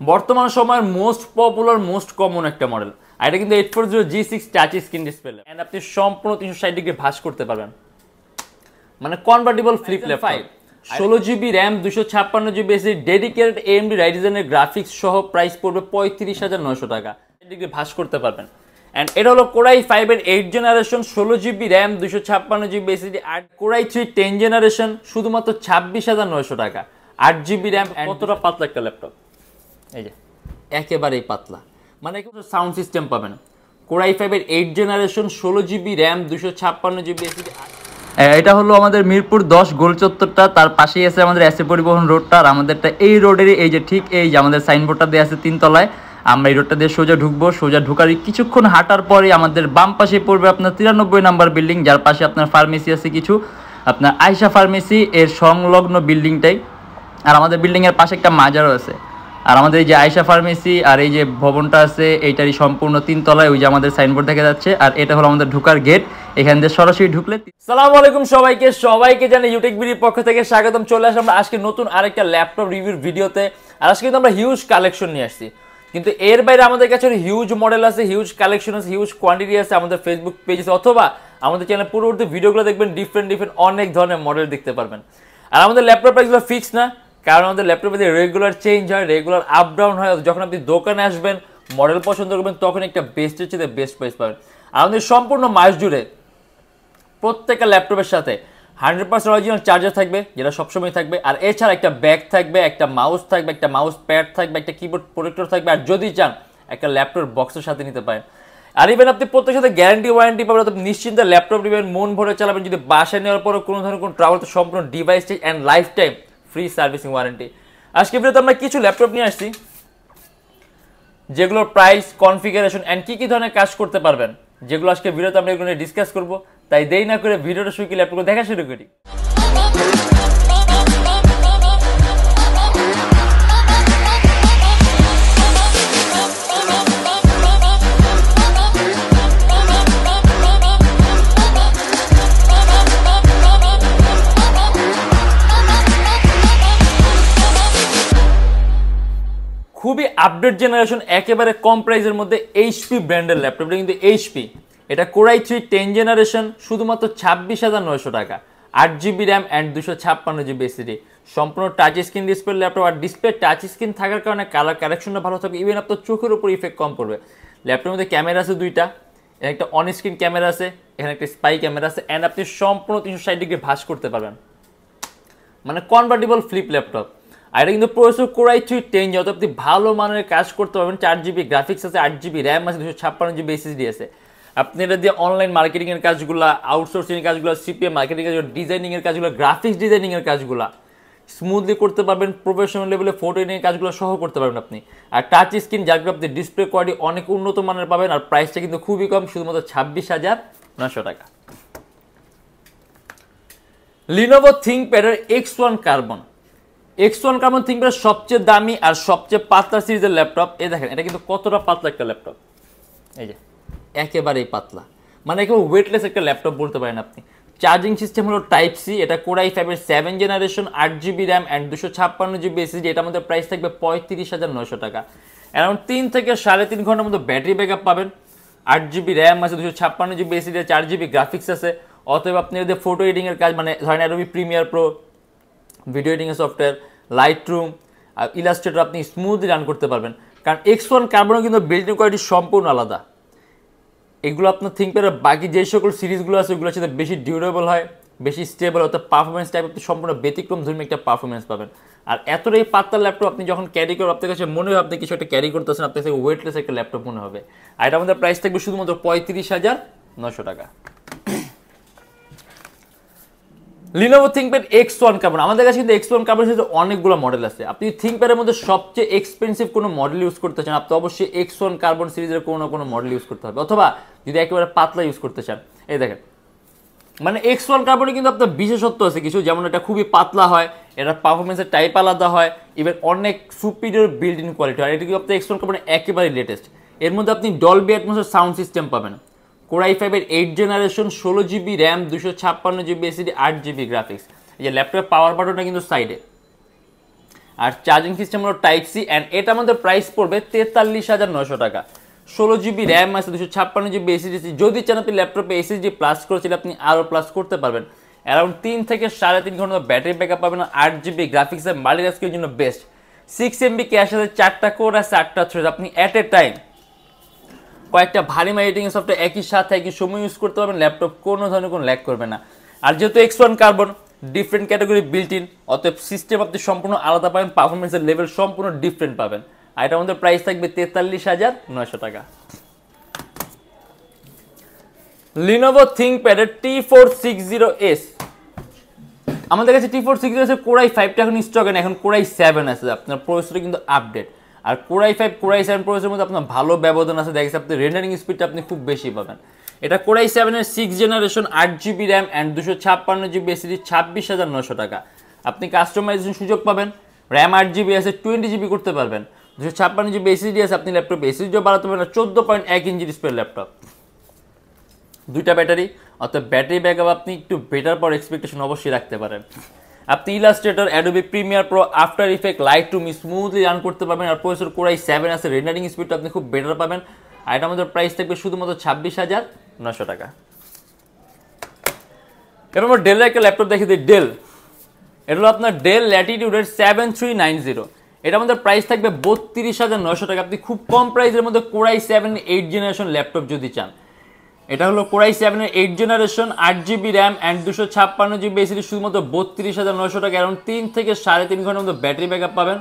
বর্তমান সময়ের most popular most common একটা মডেল। আর এটা কিন্তু 840G6 touch screen display and আপনি সম্পূর্ণ 360 ডিগ্রি ভাঁজ করতে পারবেন, মানে convertible flip laptop. 16GB RAM 256GB SSD dedicated AMD রাইজেনের গ্রাফিক্স সহ প্রাইস পড়বে 35,900 টাকা। ডিগ্রি ভাঁজ করতে পারবেন এন্ড এটা হলো কোরাই 5 এর 8 generation 16GB RAM 256GB SSD আর কোরাই 3 10 জেনারেশন শুধুমাত্র 26,900 টাকা। 8GB RAM. কতটা পাতলা একটা ল্যাপটপ, এই যে একেবারেই পাতলা, মানে সাউন্ড সিস্টেম পাবেন। কোরাই 5 এর 8 generation 16GB RAM 256GB SSD. এটা হলো আমাদের মিরপুর 10 গোল চত্বরটা, তার পাশেই আছে আমাদের এসএ পরিবহন রোডটা। আর আমাদেরটা এই রোডেরই এই যে ঠিক এই যে আমাদের সাইনবোর্ডটা দেওয়া আছে 3 তলায়। আমরা এই রোডটা দিয়ে সোজা ঢুকবো, সোজা ঢুকার কিছুক্ষণ হাঁটার পরে আমাদের বাম পাশে পড়বে আপনার 93 নাম্বার বিল্ডিং, যার পাশে আপনার ফার্মেসি আছে কিছু, আপনার আয়শা ফার্মেসি এর সংলগ্ন বিল্ডিংটাই। আর আমাদের বিল্ডিংয়ের পাশে একটা মাজারও আছে। আর আমাদের এই যে আয়শা ফার্মেসি আর এই যে ভবনটা আছে এইটারই সম্পূর্ণ 3 তলায় ওই যে আমাদের সাইনবোর্ড দেখা যাচ্ছে। আর এটা হলো আমাদের ঢোকার গেট, এখান দিয়ে সরাসরি ঢুকলে। আসসালামু আলাইকুম সবাইকে জানাই ইউটেকবিডির পক্ষ থেকে স্বাগতম। চলে আসলাম আমরা আজকে নতুন আরেকটা ল্যাপটপ রিভিউর ভিডিওতে। আর আজকে কিন্তু আমরা হিউজ কালেকশন নিয়ে আসছি, কিন্তু এর বাইরে আমাদের কাছে হিউজ মডেল আছে, হিউজ কালেকশন আছে, হিউজ কোয়ান্টিটি আছে। আমাদের ফেসবুক পেজ আছে অথবা আমাদের চ্যানেল পূর্ববর্তী ভিডিওগুলো দেখবেন, ডিফারেন্ট অনেক ধরনের মডেল দেখতে পারবেন। আর আমাদের ল্যাপটপ প্রাইসগুলো ফিক্স না, কারণ আমাদের ল্যাপটপে রেগুলার চেঞ্জ হয়, রেগুলার আপ ডাউন হয়। যখন আপনি দোকানে আসবেন মডেল পছন্দ করবেন তখন একটা বেস্টের চেয়ে বেস্ট প্রাইস পাবেন। আর আমাদের সম্পূর্ণ মাস জুড়ে প্রত্যেকটা ল্যাপটপের সাথে 100% অরিজিনাল চার্জার থাকবে, যেটা সবসময় থাকবে। আর এছাড়া একটা ব্যাগ থাকবে, একটা মাউস থাকবে, একটা মাউস প্যাড থাকবে, একটা কিবোর্ড প্রোটেক্টর থাকবে। আর যদি চান একটা ল্যাপটপ বক্সের সাথে নিতে পারেন। আর ইভেন আপনি প্রত্যেকের সাথে গ্যারান্টি ওয়ারেন্টি পাবেন। আপনি নিশ্চিন্তে ল্যাপটপ নেবেন, মন ভরে চালাবেন। যদি বাসায় নেওয়ার পরও কোনো ধরনের কোনো ট্রাভেল, তো সম্পূর্ণ device change and lifetime free servicing warranty. আজকে ভিডিওতে আমরা কিছু ল্যাপটপ নিয়ে আসছি যেগুলোর প্রাইস, কনফিগারেশন অ্যান্ড কি ধরনের কাজ করতে পারবেন, যেগুলো আজকে ভিডিওতে আমরা এগুলো নিয়ে ডিসকাস করবো। তাই দেরি না করে ভিডিওটা শুরু করে ল্যাপটপ দেখা শুরু করি। খুবই আপডেট জেনারেশন, একেবারে কম প্রাইসের মধ্যে এইচপি ব্র্যান্ডের ল্যাপটপ। এটা কিন্তু এইচপি, এটা কোরাই 3 10 জেনারেশন শুধুমাত্র 26,900 টাকা। 8GB RAM and 256GB SSD, সম্পূর্ণ টাচ স্ক্রিন ডিসপ্লে ল্যাপটপ। আর ডিসপ্লে টাচ স্ক্রিন থাকার কারণে কালার কারেকশনটা ভালো থাকবে, ইভেন আপনার চোখের উপর ইফেক্ট কম পড়বে। ল্যাপটপের মধ্যে ক্যামেরা আছে দুইটা, এখানে একটা অন স্ক্রিন ক্যামেরা আছে, এখানে একটা স্পাই ক্যামেরা আছে অ্যান্ড আপনি সম্পূর্ণ 360 ডিগ্রি ভাঁজ করতে পারবেন, মানে কনভার্টেবল ফ্লিপ ল্যাপটপ। আর এটা কিন্তু প্রসেসর কোরাই 3 10, যত আপনি ভালো মানের কাজ করতে পারবেন। 4GB গ্রাফিক্স আছে, 8GB র্যাম আছে, 256GB এসএসডি আছে। আপনি এটা দিয়ে অনলাইন মার্কেটিংয়ের কাজগুলো, আউটসোর্সিংয়ের কাজগুলো, সিপিএম মার্কেটিং কাজগুলো, ডিজাইনিংয়ের কাজগুলো, গ্রাফিক্স ডিজাইনিংয়ের কাজগুলো স্মুথলি করতে পারবেন। প্রফেশনাল লেভেলে ফটো এডিটিংয়ের কাজগুলো সহ করতে পারবেন আপনি। আর টাচ স্ক্রিন যার আপনি ডিসপ্লে কোয়ালিটি অনেক উন্নত মানের পাবেন। আর প্রাইসটা কিন্তু খুবই কম, শুধুমাত্র 26,900 টাকা। লিনোভো থিংকপ্যাডের X1 কার্বন থিংকপ্যাড সবচেয়ে দামি আর সবচেয়ে পাতলা সিরিজের ল্যাপটপ। এই দেখেন এটা কিন্তু কতটা পাতলা একটা ল্যাপটপ, এই যে একেবারেই পাতলা, মানে একেবারে ওয়েটলেস একটা ল্যাপটপ বলতে পারেন আপনি। চার্জিং সিস্টেম হলো টাইপ সি, এটা কোরাই 5 এর 7 generation 8GB RAM and 256GB SSD. এটা আমাদের প্রাইস থাকবে 35,900 টাকা। অ্যারাউন্ড 3 থেকে 3.5 ঘন্টার মতো ব্যাটারি ব্যাকআপ পাবেন। 8GB র্যাম আছে, 256GB এসএসডি, 4GB গ্রাফিক্স আছে। অতএব আপনি যদি ফটো এডিটিংয়ের কাজ, মানে ধরেন অ্যাডোবি প্রিমিয়ার প্রো, ভিডিও এডিটিংয়ের সফটওয়্যার, লাইটরুম আর ইলাস্ট্রেটর আপনি স্মুথলি রান করতে পারবেন। কারণ X1 কার্বনের কিন্তু বিল্ডিং কোয়ালিটি সম্পূর্ণ আলাদা। এগুলো আপনার থিংকপ্যাডের বাকি যে সকল সিরিজগুলো আছে ওগুলোর সাথে বেশি ডিউরেবল হয়, বেশি স্টেবল, অর্থাৎ পারফরমেন্স টাইপ আপনি সম্পূর্ণ ব্যতিক্রম ধর্মী একটা পারফরমেন্স পাবেন। আর এতটাই পাতলা ল্যাপটপ আপনি যখন ক্যারি করেন আপনার কাছে মনে হবে আপনি কিছু একটা ক্যারি করতেছেন, আপনার কাছে ওয়েটলেস একটা ল্যাপটপ মনে হবে। আর এটা আমাদের প্রাইস থাকবে শুধুমাত্র 35,900 টাকা। লিনোভো থিংকপ্যাড X1 কার্বন, আমাদের কাছে কিন্তু X1 কার্বনের সাথে অনেকগুলো মডেল আছে। আপনি থিংকপ্যাডের মধ্যে সবচেয়ে এক্সপেন্সিভ কোনো মডেল ইউজ করতে চান, আপনি অবশ্যই X1 কার্বন সিরিজের কোনো মডেল ইউজ করতে হবে। অথবা যদি একেবারে পাতলা ইউজ করতে চান, এই দেখেন, মানে X1 কার্বনে কিন্তু আপনার বিশেষত্ব আছে কিছু, যেমন এটা খুবই পাতলা হয়, এটা পারফরমেন্সের টাইপ আলাদা হয়, ইভেন অনেক সুপিরিয়র বিল্ড ইন কোয়ালিটি হয়। এটা কিন্তু আপনার X1 কার্বনে একেবারে লেটেস্ট। এর মধ্যে আপনি ডলবি অ্যাটমসের সাউন্ড সিস্টেম পাবেন। কোরাই 5 এর 8 generation 16GB RAM 256GB SSD 8GB graphics. এই যে ল্যাপটপের পাওয়ার বাটনটা কিন্তু সাইডে। আর চার্জিং সিস্টেম হলো টাইপ সি, অ্যান্ড এটা আমাদের প্রাইস পড়বে 43,900 টাকা। 16GB র্যাম আছে, 256GB এসএসডি। যদি চান আপনি ল্যাপটপে এসএসডি প্লাস করেছিল আপনি আরও প্লাস করতে পারবেন। অ্যারাউন্ড 3 থেকে 3.5 ঘন্টা ব্যাটারি ব্যাকআপ পাবেন। 8GB গ্রাফিক্সের মাল্টিটাস্কের জন্য বেস্ট। 6MB ক্যাশ আছে, 4টা কোর আছে, 8টা থ্রেড। আপনি অ্যাট এ টাইম কয়েকটা ভারী এডিটিং সফটওয়্যার একই সাথে একই সময় ইউজ করতে পারবেন। ল্যাপটপ কোনো ধরনের কোনো ল্যাগ করবে না। আর যেহেতু X1 carbon different category built in, অতএব সিস্টেম আপনি সম্পূর্ণ আলাদা পাবেন, পারফরমেন্সের লেভেল সম্পূর্ণ ডিফারেন্ট পাবেন। আর এটা আমাদের প্রাইস থাকবে 43,900 টাকা। লিনোভো থিংকপ্যাডের T460S, আমাদের কাছে T460S এর Core i5টা এখন স্টকে নেই, এখন Core i7 আছে। আপনার প্রসেসরে কিন্তু আপডেট। আর Core i5 Core i7 প্রসেসরের মধ্যে আপনার ভালো ব্যবধান আছে, দেখেছি আপনি রেন্ডারিং স্পিডটা আপনি খুব বেশি পাবেন। এটা Core i7 এর 6th generation, 8GB RAM and 256GB SSD, 26,900 টাকা। আপনি কাস্টমাইজেশন সুযোগ পাবেন। র্যাম 8GB আছে, 20GB করতে পারবেন। 256GB এসএসডি আছে, আপনি ল্যাপটপে এসএসডিও বাড়াতে পারবেন। 14.1 ইঞ্চি ডিসপ্লে ল্যাপটপ, 2টা ব্যাটারি, অর্থাৎ ব্যাটারি ব্যাকআপ আপনি একটু বেটার পর এক্সপেকটেশন অবশ্যই রাখতে পারেন। আপনি Illustrator, Adobe Premiere pro, after effect, Lightroom smoothly run করতে পারবেন। আর প্রসেসর Core i7 আছে, রেন্ডারিং স্পিডটা আপনি খুব বেটার পাবেন। আর এটা আমাদের প্রাইস থাকবে শুধুমাত্র 26,900 টাকা। এবার আমরা ডেলের একটা ল্যাপটপ দেখে দিই। ডেল, এটা হলো আপনার ডেল ল্যাটিটিউডের 7390। এটা আমাদের প্রাইস থাকবে 32,900 টাকা। আপনি খুব কম প্রাইসের মধ্যে Core i7 8th generation laptop যদি চান, এটা হলো Core i7 এর 8th generation, 8GB RAM and 256GB SSD, শুধুমাত্র 32,900 টাকা। অ্যারাউন্ড 3 থেকে 3.5 ঘন্টার মধ্যে ব্যাটারি ব্যাকআপ পাবেন।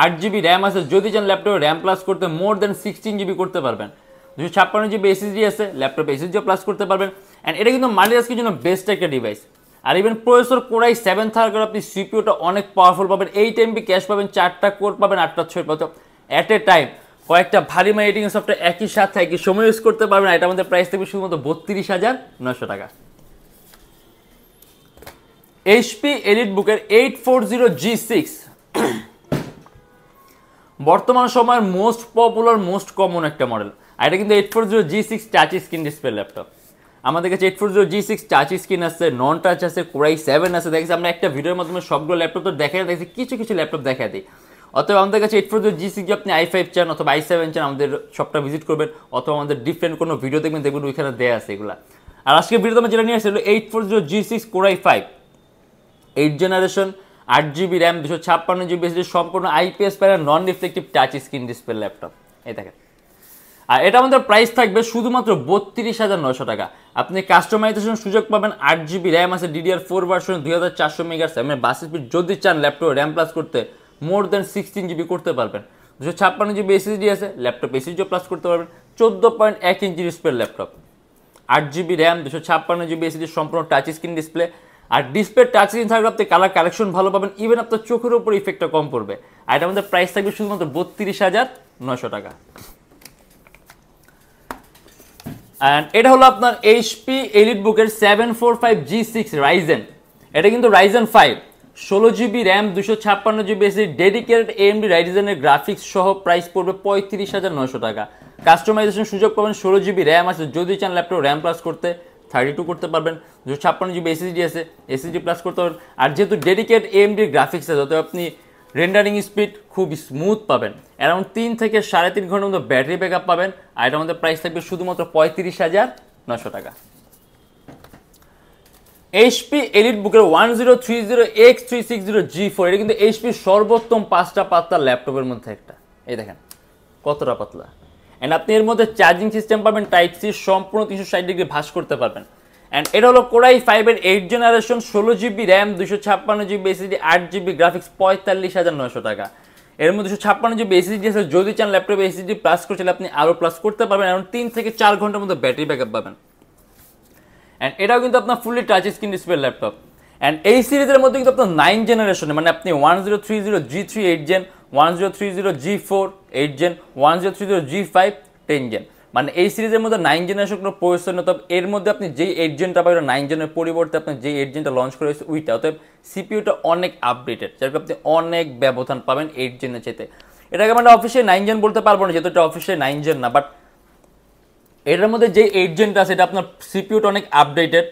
8GB র্যাম আছে, যদি চান ল্যাপটপে র্যাম প্লাস করতে মোর দেন 16GB করতে পারবেন। 256GB এসএসডি আছে, ল্যাপটপে এসএসডিও প্লাস করতে পারবেন। অ্যান্ড এটা কিন্তু মাল্টিটাস্কের জন্য বেস্ট একটা ডিভাইস। আর ইভেন প্রসেসর Core i7 থাকার কারণে আপনি সিপিইউটা অনেক পাওয়ারফুল পাবেন। 8MB ক্যাশ পাবেন, 4টা কোর পাবেন, 8টা থ্রেড পাবেন। অ্যাট এ টাইম কয়েকটা ভারী এডিটিং সফটওয়্যার একই সাথে একই সময় ইউজ করতে পারবেন। এটা আমাদের প্রাইস থাকবে শুধুমাত্র 32,900 টাকা। HP এলিটবুকের 840G6, বর্তমান সময়ের মোস্ট পপুলার মোস্ট কমন একটা মডেল। আর এটা কিন্তু 840G6 touch screen display laptop. আমাদের কাছে 840G6 টাচ স্ক্রিন আছে, নন টাচ আছে, Core i7 আছে। দেখেছি আমরা একটা ভিডিওর মাধ্যমে সবগুলো ল্যাপটপ তো দেখাই, দেখছি কিছু কিছু ল্যাপটপ দেখা দিই। অথবা আমাদের কাছে 840G6 যে আপনি i5 চান অথবা i7 চান, আমাদের শপটা ভিজিট করবেন, অথবা আমাদের ডিফারেন্ট কোনো ভিডিও দেখবেন, দেখবেন ওইখানে দেয়া আছে এগুলা। আর আজকে ভিডিওতে আমরা যেটা নিয়ে আসছি 840G6 Core i5 8th generation, 8GB RAM, 256GB SSD, সম্পূর্ণ IPS panel, non reflective touch screen display laptop. এই দেখেন। আর এটা আমাদের প্রাইস থাকবে শুধুমাত্র 32,900 টাকা। আপনি কাস্টমাইজেশন সুযোগ পাবেন। 8GB র্যাম আছে, DDR4 ভার্সন, 2400 মেগাহার্টজ বাস স্পিড। যদি চান ল্যাপটপে র্যাম প্লাস করতে মোর দেন 16GB করতে পারবেন। 256GB এসএসডি আছে, ল্যাপটপ এসএসডিও প্লাস করতে পারবেন। 14.1 inch display laptop, 8GB RAM, 256GB SSD, সম্পূর্ণ টাচ স্ক্রিন ডিসপ্লে। আর ডিসপ্লে টাচ স্ক্রিন থাকলে আপনি কালার কালেকশন ভালো পাবেন, ইভেন আপনার চোখের উপর ইফেক্টটা কম পড়বে। আর এটা আমাদের প্রাইস থাকবে শুধুমাত্র 32,900 টাকা। অ্যান্ড এটা হলো আপনার HP এলিটবুকের 745G6 রাইজেন। এটা কিন্তু Ryzen 5, 16GB RAM, 256GB SSD, dedicated AMD রাইজেনের গ্রাফিক্স সহ প্রাইস পড়বে 35,900 টাকা। কাস্টমাইজেশন সুযোগ পাবেন। 16GB র্যাম আছে, যদি চান ল্যাপটপ র্যাম প্লাস করতে 32 করতে পারবেন। 256GB এসএসডি আছে, এসএসডি প্লাস করতে পারবেন। আর যেহেতু ডেডিকেটেড AMD গ্রাফিক্স আছে, অতএব আপনি রেন্ডারিং স্পিড খুব স্মুথ পাবেন। অ্যারাউন্ড 3 থেকে 3.5 ঘন্টার মধ্যে ব্যাটারি ব্যাকআপ পাবেন। আর এটা আমাদের প্রাইস থাকবে শুধুমাত্র 35,900 টাকা। HP এলিটবুকের 1030X360G4, এটা কিন্তু HP সর্বোত্তম 5টা পাতলা ল্যাপটপের মধ্যে একটা। এই দেখেন কতটা পাতলা। অ্যান্ড আপনি এর মধ্যে চার্জিং সিস্টেম পাবেন টাইপ সি, সম্পূর্ণ 360 ডিগ্রি ভাঁজ করতে পারবেন। অ্যান্ড এটা হলো Core i5 এর 8th generation, 16GB RAM, 256GB SSD, 8GB graphics, 45,900 টাকা। এর মধ্যে 256GB এসএসডি আছে, যদি চান ল্যাপটপে এসএসডি প্লাস করতে আপনি আরও প্লাস করতে পারবেন। এখন 3 থেকে 4 ঘন্টার মধ্যে ব্যাটারি ব্যাকআপ পাবেন। অ্যান্ড এটাও কিন্তু আপনার fully touch screen display laptop. And এই সিরিজের মধ্যে কিন্তু আপনার 9 জেনারেশনে, মানে আপনি 1030G3 8th gen, 1030G4 8th gen, 1030G5 10th gen, মানে এই সিরিজের মধ্যে 9 জেনারেশন কোনো প্রয়োজন না। তবে এর মধ্যে আপনি যেই 8th জেনটা পাবেন, 9 জেনের পরিবর্তে আপনি যেই 8th জেনটা লঞ্চ করে হয়েছে ওইটা, অতএব সিপিইউটা অনেক আপডেটেড, যার আপনি অনেক ব্যবধান পাবেন 8th জেনের চাইতে। এটাকে আমরা অফিসিয়ালি 9 জেন বলতে পারবো না, যেহেতু এটা অফিসিয়ালি 9 জেন না, বাট এটার মধ্যে যে 8th জেনটা আছে এটা আপনার সিপিইউটা অনেক আপডেটেড,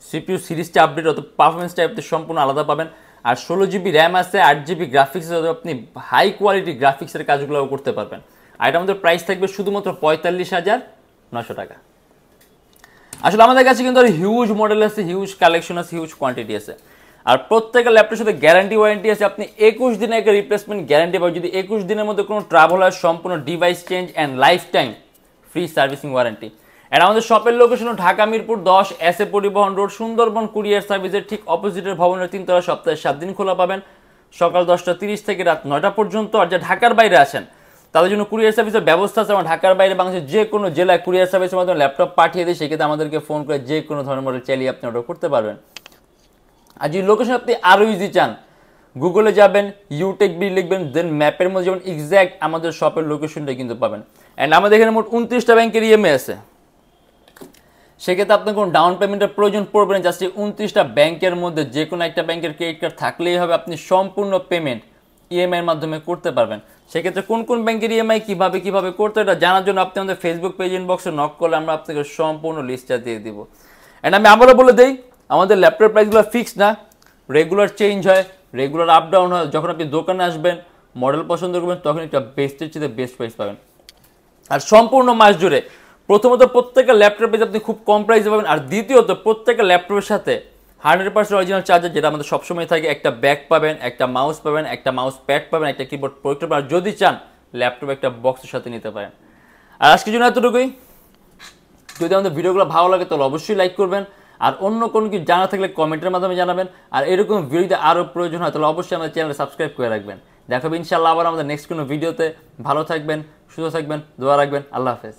সিপিইউ সিরিজটা আপডেট, অত পারফরমেন্সটা আপনি সম্পূর্ণ আলাদা পাবেন। আর 16 GB র্যাম আছে, 8 GB গ্রাফিক্স আছে, আপনি হাই কোয়ালিটি গ্রাফিক্সের কাজগুলো করতে পারবেন। আর এটা আমাদের প্রাইস থাকবে শুধুমাত্র 45,900 টাকা। আসলে আমাদের কাছে কিন্তু হিউজ মডেল আছে, হিউজ কালেকশন আছে, হিউজ কোয়ান্টিটি আছে। আর প্রত্যেকটা ল্যাপটপের সাথে গ্যারান্টি ওয়ারেন্টি আছে। আপনি 21 দিনের একটা রিপ্লেসমেন্ট গ্যারান্টি পাবেন। যদি 21 দিনের মধ্যে কোনো ট্রাভেল হয়, সম্পূর্ণ device change and lifetime free servicing warranty. আর আমাদের শপের location Dhaka Mirpur 10 SA Paribahan road, Sundarban courier সার্ভিসের ঠিক অপোজিটের ভবনের 3 তলা, সপ্তাহে 7 দিন খোলা পাবেন, সকাল 10টা 30 থেকে রাত 9টা পর্যন্ত। আর যা ঢাকার বাইরে আসেন তাদের জন্য কুরিয়ার সার্ভিসের ব্যবস্থা আছে। আমার ঢাকার বাইরে বাংলাদেশের যে কোনো জেলায় কুরিয়ার সার্ভিসের মাধ্যমে ল্যাপটপ পাঠিয়ে দিই, সেক্ষেত্রে আমাদেরকে ফোন করে যে কোনো ধরনের মডেল চাইলে আপনি অর্ডার করতে পারবেন। আর যদি লোকেশন আপনি আরও ইজি চান, গুগলে যাবেন, ইউটেকবি লিখবেন, দেন ম্যাপের মধ্যে যেমন এক্স্যাক্ট আমাদের শপের লোকেশনটা কিন্তু পাবেন। অ্যান্ড আমাদের এখানে মোট 29টা ব্যাংকের ইএমআই আছে। সেক্ষেত্রে আপনার কোনো ডাউন পেমেন্টের প্রয়োজন পড়বে না। জাস্ট 29টা ব্যাংকের মধ্যে যে কোনো একটা ব্যাংকের ক্রেডিট কার্ড থাকলেই হবে, আপনি সম্পূর্ণ পেমেন্ট ইএমআইয়ের মাধ্যমে করতে পারবেন। সেক্ষেত্রে কোন কোন ব্যাংকের ইএমআই কীভাবে করতে, এটা জানার জন্য আপনি আমাদের ফেসবুক পেজ ইনবক্সে নক করলে আমরা আপনাকে সম্পূর্ণ লিস্টটা দিয়ে দিব। অ্যান্ড আমি আবারও বলে দিই, আমাদের ল্যাপটপ প্রাইসগুলো ফিক্সড না, রেগুলার চেঞ্জ হয়, রেগুলার আপ ডাউন হয়। যখন আপনি দোকানে আসবেন, মডেল পছন্দ করবেন, তখন একটা বেস্টের চেয়ে বেস্ট প্রাইস পাবেন। আর সম্পূর্ণ মাস জুড়ে প্রথমত প্রত্যেকটা ল্যাপটপে আপনি খুব কম প্রাইসে পাবেন। আর দ্বিতীয়ত প্রত্যেকটা ল্যাপটপের সাথে 100% অরিজিনাল চার্জার, যেটা আমাদের সবসময় থাকে, একটা ব্যাগ পাবেন, একটা মাউস পাবেন, একটা মাউস প্যাড পাবেন, একটা কিবোর্ড প্রোটেক্টর পাবেন। যদি চান ল্যাপটপ একটা বক্সের সাথে নিতে পারেন। আর আজকের জন্য এতটুকুই। যদি আমাদের ভিডিওগুলো ভালো লাগে তাহলে অবশ্যই লাইক করবেন। আর অন্য কোনো কিছু জানা থাকলে কমেন্টের মাধ্যমে জানাবেন। আর এরকম ভিডিওতে আরও প্রয়োজন হয় তাহলে অবশ্যই আমাদের চ্যানেলে সাবস্ক্রাইব করে রাখবেন। দেখাবে ইনশাআল্লাহ আবার আমাদের নেক্সট কোনো ভিডিওতে। ভালো থাকবেন, সুস্থ থাকবেন, দোয়া রাখবেন। আল্লাহ হাফেজ।